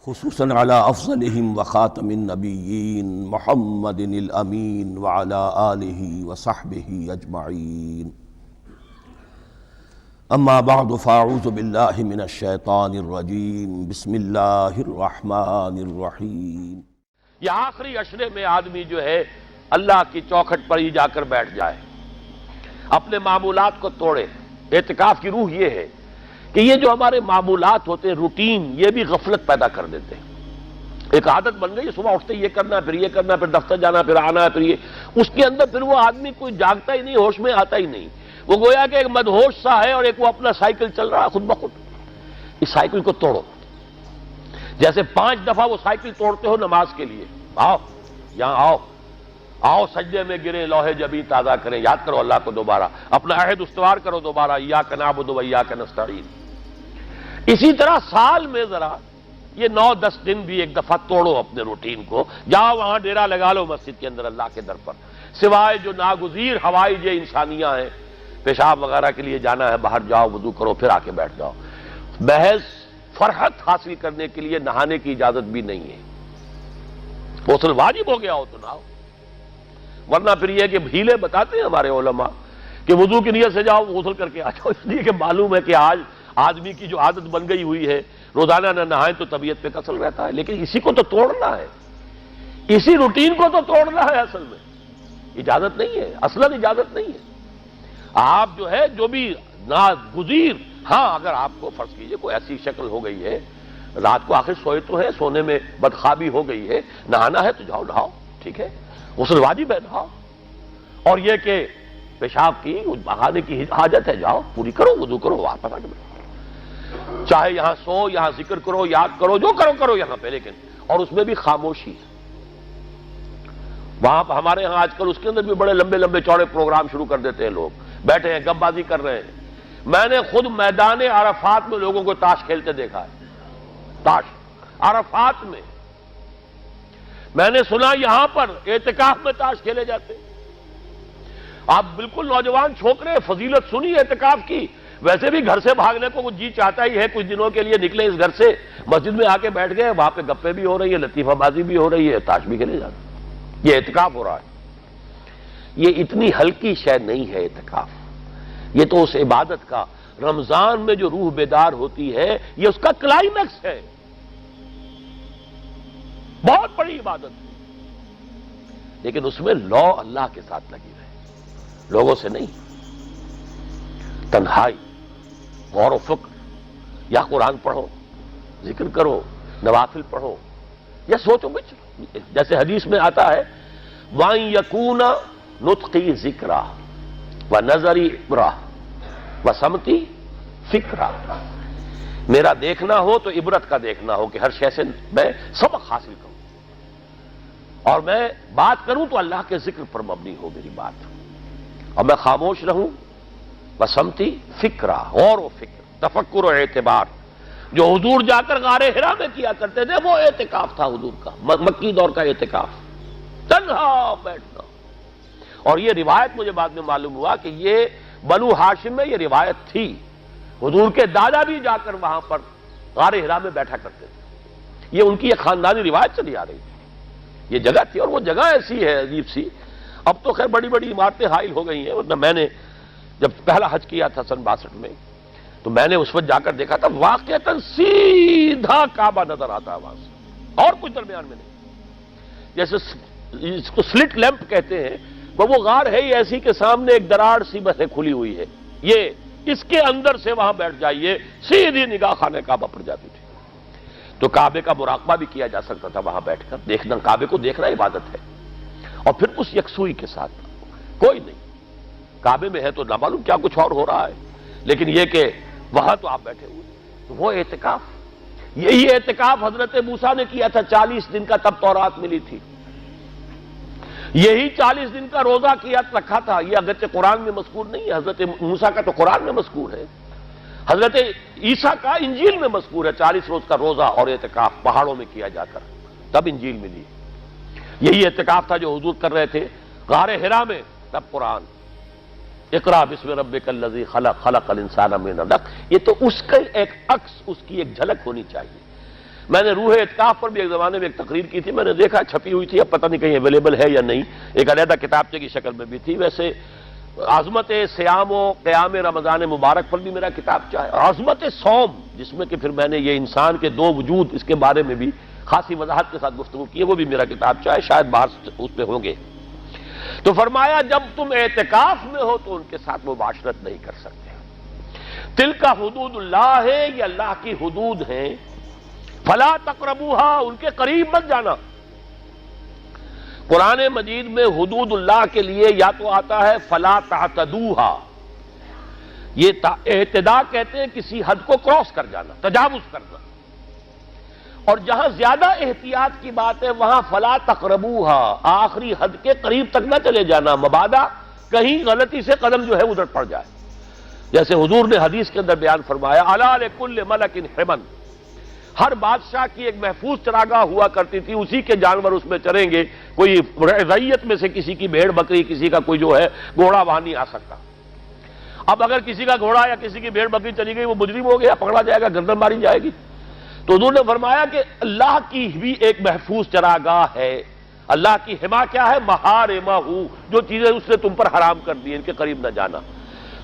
خصوصاً علی افضلہم وخاتم النبیین محمد الامین وعلی آلہ وصحبہ اجمعین اما بعد فاعوذ باللہ من الشیطان الرجیم بسم اللہ الرحمن الرحیم۔ یہ آخری عشرے میں آدمی جو ہے اللہ کی چوکھٹ پر ہی جا کر بیٹھ جائے، اپنے معمولات کو توڑے۔ اعتکاف کی روح یہ ہے کہ یہ جو ہمارے معمولات ہوتے ہیں، روٹین، یہ بھی غفلت پیدا کر دیتے ہیں۔ ایک عادت بن گئی، صبح اٹھتے یہ کرنا، پھر یہ کرنا، پھر دفتر جانا، پھر آنا، پھر یہ، اس کے اندر پھر وہ آدمی کوئی جاگتا ہی نہیں، ہوش میں آتا ہی نہیں۔ وہ گویا کہ ایک مدہوش سا ہے اور ایک وہ اپنا سائیکل چل رہا ہے خود بخود۔ اس سائیکل کو توڑو، جیسے 5 دفعہ وہ سائیکل توڑتے ہو نماز کے لیے۔ آؤ یہاں آؤ، آؤ سجدے میں گرے، لوح جبیں تازہ کریں، یاد کرو اللہ کو دوبارہ، اپنا عہد استوار کرو دوبارہ، ایاک نعبد و ایاک نستعین۔ اسی طرح سال میں ذرا یہ 9-10 دن بھی ایک دفعہ توڑو اپنے روٹین کو، جاؤ وہاں ڈیرا لگا لو مسجد کے اندر اللہ کے در پر، سوائے جو ناگزیر حوائج انسانیاں ہیں، پیشاب وغیرہ کے لیے جانا ہے باہر جاؤ، وضو کرو، پھر آ کے بیٹھ جاؤ۔ محض فرحت حاصل کرنے کے لیے نہانے کی اجازت بھی نہیں ہے۔ غسل واجب ہو گیا ہو تو نہاؤ، ورنہ پھر یہ کہ ہیلے بتاتے ہیں ہمارے علماء کہ وضو کی نیت سے جاؤ غسل کر کے آ جاؤ، اس لیے کہ معلوم ہے کہ آج آدمی کی جو عادت بن گئی ہوئی ہے روزانہ نہ نہائیں تو طبیعت پہ کسل رہتا ہے، لیکن اسی کو تو توڑنا ہے، اسی روٹین کو تو توڑنا ہے۔ اصل میں اجازت نہیں ہے، اصلاً اجازت نہیں ہے۔ آپ جو ہے جو بھی ناگزیر، ہاں اگر آپ کو فرض کیجئے کوئی ایسی شکل ہو گئی ہے، رات کو آخر سوئے تو ہے، سونے میں بدخوابی ہو گئی ہے، نہانا ہے تو جاؤ نہاؤ، ٹھیک ہے، غسل واجب ہے نہاؤ۔ اور یہ کہ پیشاب کی بہانے کی حاجت ہے، جاؤ پوری کرو، وضو کرو، واپس آ کے بیٹھو۔ چاہے یہاں سو، یہاں ذکر کرو، یاد کرو، جو کرو کرو یہاں پہ، لیکن اور اس میں بھی خاموشی ہے۔ وہاں ہمارے ہاں آج کل اس کے اندر بھی بڑے لمبے لمبے چوڑے پروگرام شروع کر دیتے ہیں، لوگ بیٹھے ہیں گپ بازی کر رہے ہیں۔ میں نے خود میدان عرفات میں لوگوں کو تاش کھیلتے دیکھا ہے، تاش عرفات میں۔ میں نے سنا یہاں پر اعتکاف میں تاش کھیلے جاتے ہیں۔ آپ بالکل نوجوان چھوکرے، فضیلت سنی اعتکاف کی، ویسے بھی گھر سے بھاگنے کو وہ جی چاہتا ہی ہے، کچھ دنوں کے لیے نکلے اس گھر سے، مسجد میں آ کے بیٹھ گئے، وہاں پہ گپے بھی ہو رہی ہے، لطیفہ بازی بھی ہو رہی ہے، تاش بھی کھیلے جاتے ہیں۔ یہ اعتکاف ہو رہا ہے۔ یہ اتنی ہلکی شے نہیں ہے اعتکاف، یہ تو اس عبادت کا، رمضان میں جو روح بیدار ہوتی ہے، یہ اس کا کلائمیکس ہے، بہت بڑی عبادت ہے۔ لیکن اس میں لو اللہ کے ساتھ لگی رہے، لوگوں سے نہیں، تنہائی، غور و فکر، یا قرآن پڑھو، ذکر کرو، نوافل پڑھو، یا سوچو بچ، جیسے حدیث میں آتا ہے وَأَن يَكُونَ نُطْقِي ذِكْرًا وَنَظَرِي عِبْرَةً وَسَمْتِي فِكْرًا۔ میرا دیکھنا ہو تو عبرت کا دیکھنا ہو کہ ہر شے سے میں سبق حاصل کروں، اور میں بات کروں تو اللہ کے ذکر پر مبنی ہو میری بات، اور میں خاموش رہوں، وَسَمْتِي فِكْرًا، غور و فکر، تفکر و اعتبار، جو حضور جا کر غار حرا میں کیا کرتے تھے، وہ اعتکاف تھا حضور کا، مکی دور کا اعتکاف، تنہا بیٹھنا۔ اور یہ روایت مجھے بعد میں معلوم ہوا کہ یہ بنو ہاشم میں یہ روایت تھی، حضور کے دادا بھی جا کر وہاں پر غار حرا میں بیٹھا کرتے تھے، یہ ان کی ایک خاندانی روایت چلی آ رہی تھی، یہ جگہ تھی، اور وہ جگہ ایسی ہے عجیب سی، اب تو خیر بڑی بڑی عمارتیں حائل ہو گئی ہیں، ورنہ میں نے جب پہلا حج کیا تھا سن 62 میں، تو میں نے اس وقت جا کر دیکھا تھا، واقعتاً سیدھا کعبہ نظر آتا ہے وہاں سے، اور کچھ درمیان میں نہیں۔ جیسے اس کو سلٹ لیمپ کہتے ہیں، وہ غار ہے ہی ایسی کہ سامنے ایک دراڑ سی بس کھلی ہوئی ہے، یہ اس کے اندر سے وہاں بیٹھ جائیے، سیدھی نگاہ خانہ کعبہ پڑ جاتی تھی، تو کعبے کا مراقبہ بھی کیا جا سکتا تھا وہاں بیٹھ کر، دیکھنا، کعبے کو دیکھنا عبادت ہے، اور پھر اس یکسوئی کے ساتھ، کوئی نہیں، کعبے میں ہے تو نہ معلوم کیا کچھ اور ہو رہا ہے، لیکن یہ کہ وہاں تو آپ بیٹھے ہوئے، تو وہ اعتکاف، یہی اعتکاف حضرت موسیٰ نے کیا تھا 40 دن کا، تب تورات ملی تھی، یہی 40 دن کا روزہ کیا رکھا تھا، یہ اگرچہ قرآن میں مذکور نہیں ہے، حضرت موسیٰ کا تو قرآن میں مذکور ہے، حضرت عیسیٰ کا انجیل میں مذکور ہے، 40 روز کا روزہ اور اعتکاف پہاڑوں میں کیا جا کر، تب انجیل ملی۔ یہی اعتکاف تھا جو حضور کر رہے تھے غار حرا میں، تب قرآن، اقرا بسم ربک الذی خلق خلق الانسان من علق، یہ تو اس کا ایک عکس، اس کی ایک جھلک ہونی چاہیے۔ میں نے روح اعتکاف پر بھی ایک زمانے میں ایک تقریر کی تھی، میں نے دیکھا چھپی ہوئی تھی، اب پتہ نہیں کہیں اویلیبل ہے یا نہیں، ایک علیحدہ کتابچے کی شکل میں بھی تھی۔ ویسے عظمت سیام و قیام رمضان مبارک پر بھی میرا کتابچہ ہے، اور عظمت صوم جس میں کہ پھر میں نے یہ انسان کے دو وجود اس کے بارے میں بھی خاصی وضاحت کے ساتھ گفتگو کی ہے، وہ بھی میرا کتابچہ ہے، شاید باہر اس پہ ہوں گے۔ تو فرمایا جب تم اعتکاف میں ہو تو ان کے ساتھ مباشرت نہیں کر سکتے۔ تلک حدود اللہ ہے، یہ اللہ کی حدود ہیں، فلا تقربوہا، ان کے قریب مت جانا۔ قرآن مجید میں حدود اللہ کے لیے یا تو آتا ہے فلا تعتدوہا، یہ اعتداء کہتے ہیں کسی حد کو کراس کر جانا، تجاوز کرنا، اور جہاں زیادہ احتیاط کی بات ہے وہاں فلا تقربوہا، آخری حد کے قریب تک نہ چلے جانا، مبادا کہیں غلطی سے قدم جو ہے ادھر پڑ جائے۔ جیسے حضور نے حدیث کے اندر بیان فرمایا الا لکل ملک حمن، ہر بادشاہ کی ایک محفوظ چراگاہ ہوا کرتی تھی، اسی کے جانور اس میں چریں گے، کوئی رعیت میں سے کسی کی بھیڑ بکری، کسی کا کوئی جو ہے گھوڑا وہاں نہیں آ سکتا۔ اب اگر کسی کا گھوڑا یا کسی کی بھیڑ بکری چلی گئی، وہ مجرم ہو گیا، پکڑا جائے گا، گردن ماری جائے گی۔ تو حضور نے فرمایا کہ اللہ کی بھی ایک محفوظ چراگاہ ہے، اللہ کی حما کیا ہے؟ محارمہ، جو چیزیں اس نے تم پر حرام کر دی، ان کے قریب نہ جانا۔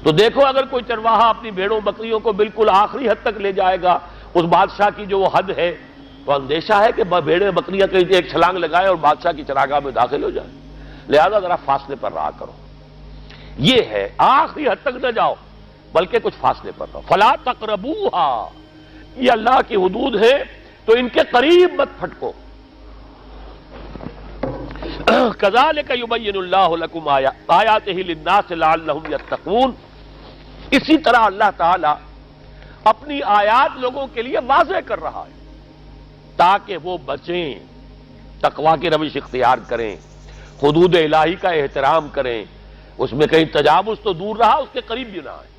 تو دیکھو اگر کوئی چرواہا اپنی بھیڑوں بکریوں کو بالکل آخری حد تک لے جائے گا اس بادشاہ کی جو وہ حد ہے، تو اندیشہ ہے کہ بھیڑیں بکریاں کہیں ایک چھلانگ لگائے اور بادشاہ کی چراگاہ میں داخل ہو جائے، لہذا ذرا فاصلے پر رہا کرو۔ یہ ہے آخری حد تک نہ جاؤ بلکہ کچھ فاصلے پر رہو۔ فلا تقربوہا، یہ اللہ کی حدود ہے تو ان کے قریب مت پھٹکو۔ کذالک یبین اللہ لکم آیاتہ للناس لعلہم یتقون، اسی طرح اللہ تعالی اپنی آیات لوگوں کے لیے واضح کر رہا ہے تاکہ وہ بچیں، تقویٰ کی روش اختیار کریں، حدود الہی کا احترام کریں، اس میں کہیں تجاوز تو دور رہا، اس کے قریب بھی نہ آئے۔